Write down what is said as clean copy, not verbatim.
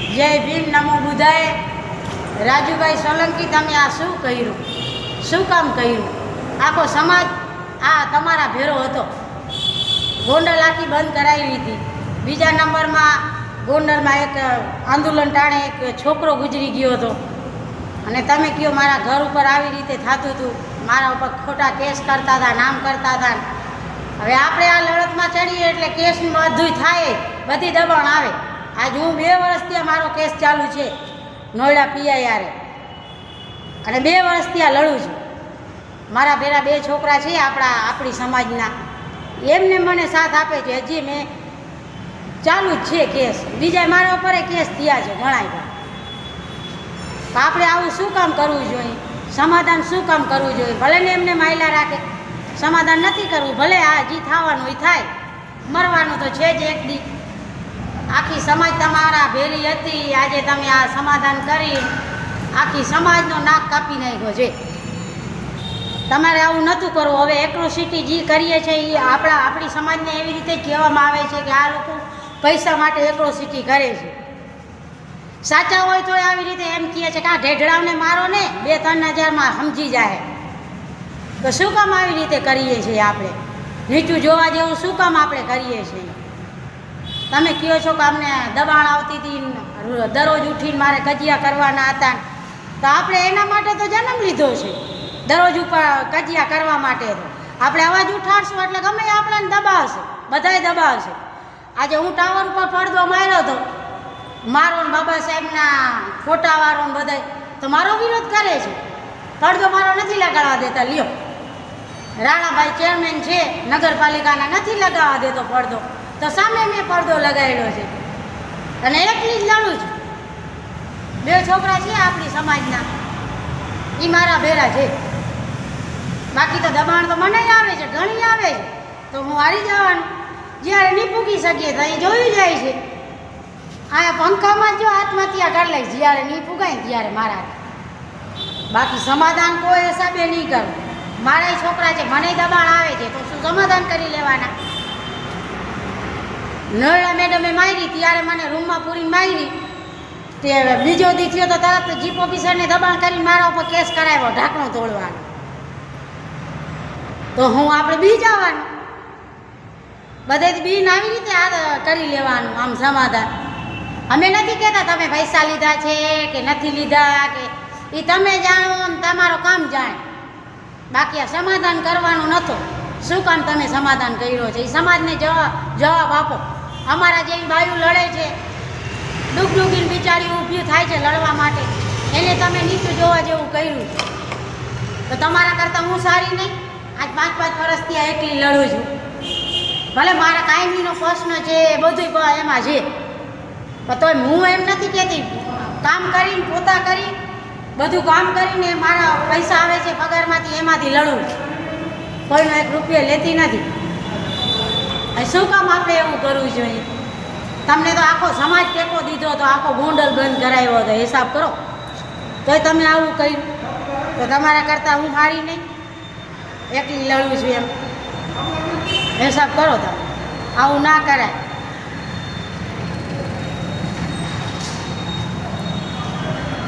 જય ભીમ, નમો બુદ્ધાય। રાજુભાઈ સોલંકી, તમે આ શું કર્યું? શું કામ કર્યું? આખો સમાજ આ તમારા ભેરો હતો। ગોંડલ આખી બંધ કરાવી હતી। બીજા નંબરમાં ગોંડલમાં એક આંદોલન ટાણે એક છોકરો ગુજરી ગયો હતો અને તમે કહો મારા ઘર ઉપર આવી રીતે થતું હતું, મારા ઉપર ખોટા કેસ કરતા હતા, નામ કરતા હતા। હવે આપણે આ લડતમાં ચડીએ એટલે કેસનું બધું થાય, બધી દબાણ આવે। આજ હું 2 વર્ષથી મારો કેસ ચાલુ છે નોયડા PIR અને 2 વર્ષથી આ લડું છું। મારા ભેરા 2 છોકરા છે આપણી સમાજના, એમને મને સાથ આપે છે। હજી મેં ચાલુ જ છે કેસ, બીજા મારા ઉપર કેસ થયા છે ઘણા। તો આપણે આવું શું કામ કરવું જોઈએ? સમાધાન શું કામ કરવું જોઈએ? ભલે ને એમને માયલા રાખે, સમાધાન નથી કરવું, ભલે આ જી થવાનું એ થાય, મરવાનું તો છે જ એક દી। આખી સમાજ તમારા ભેરી હતી, આજે તમે આ સમાધાન કરી આખી સમાજનો નાક કાપી નાખ્યો છે। તમારે આવું નહોતું કરવું। હવે એટ્રોસિટી જે કરીએ છીએ એ આપણી સમાજને એવી રીતે કહેવામાં આવે છે કે આ લોકો પૈસા માટે એટ્રોસિટી કરે છે। સાચા હોય તો આવી રીતે એમ કહે છે કે આ ઢેઢડાઓને મારો ને 2-3 હજારમાં સમજી જાય। તો શું કામ આવી રીતે કરીએ છીએ આપણે? નીચું જોવા જેવું શું કામ આપણે કરીએ છીએ? તમે કહો છો કે અમને દબાણ આવતી હતી, દરરોજ ઉઠીને મારે કજિયા કરવાના હતા, તો આપણે એના માટે તો જન્મ લીધો છે, દરરોજ ઉપર કજિયા કરવા માટે। તો આપણે અવાજ ઉઠાડશું એટલે ગમે આપણને દબાવશે, બધાય દબાવશે। આજે હું ટાવર ઉપર પડદો માર્યો હતો, મારો ને બાબા સાહેબના ફોટાવાળો ને બધાય, તો મારો વિરોધ કરે છે, પડદો મારો નથી લગાડવા દેતા। લ્યો, રાણાભાઈ ચેરમેન છે નગરપાલિકાના, નથી લગાવવા દેતો પડદો, તો સામે મેં પડદો લગાવેલો છે અને એકલી જ લડું છું। 2 છોકરા છે આપણી સમાજના, એ મારા ભેરા છે। બાકી તો દબાણ તો મને આવે છે, ઘણી આવે છે, તો હું હારી જવાનું। જ્યારે નહીં પૂગી શકીએ તો અહીં જોયું જાય છે। આ પંખામાં જો આત્મહત્યા કરી લઈશ જ્યારે નહીં પૂગાય ત્યારે મારા। બાકી સમાધાન કોઈ હિસાબે નહીં કરું। મારા છોકરા છે, મને દબાણ આવે છે, તો શું સમાધાન કરી લેવાના? નોયડા મેડમે મારી ત્યારે મને રૂમમાં પૂરીને મારી, તે બીજો દી થયો તો તરત જીપ ઓફિસરને દબાણ કરીને મારા ઉપર કેસ કરાવ્યો, ઢાંકણું તોડવાનો। તો હું આપણે બી જવાનું, બધેથી બીન આવી રીતે આ કરી લેવાનું આમ સમાધાન। અમે નથી કહેતા તમે પૈસા લીધા છે કે નથી લીધા, કે એ તમે જાણો ને તમારો કામ જાણે, બાકી આ સમાધાન કરવાનું નહોતું। શું કામ તમે સમાધાન કર્યો છે? એ સમાજને જવાબ આપો। અમારા જેવી બાયું લડે છે, ડૂબડૂબીને બિચારી ઊભી થાય છે લડવા માટે, એને તમે નીચું જોવા જેવું કર્યું છે। તો તમારા કરતાં હું સારી નહીં? આજ 5-5 વર્ષથી આ એકલી લડું છું। ભલે મારા કાયમીનો પ્રશ્ન છે, બધું એમાં છે, પણ તોય હું એમ નથી કહેતી, કામ કરીને પોતા કરી બધું કામ કરીને મારા પૈસા આવે છે પગારમાંથી, એમાંથી લડું છું, કોઈનો 1 રૂપિયો લેતી નથી। શું કામ આપણે એવું કરવું જોઈએ? તમને તો આખો સમાજ ટેકો દીધો, તો આખો ગોંડલ બંધ કરાવ્યો હતો, હિસાબ કરો। તોય તમે આવું કર્યું, તો તમારા કરતાં હું હારી નહીં? એકલી લડું છું એમ હિસાબ કરો તમે, આવું ના કરાય।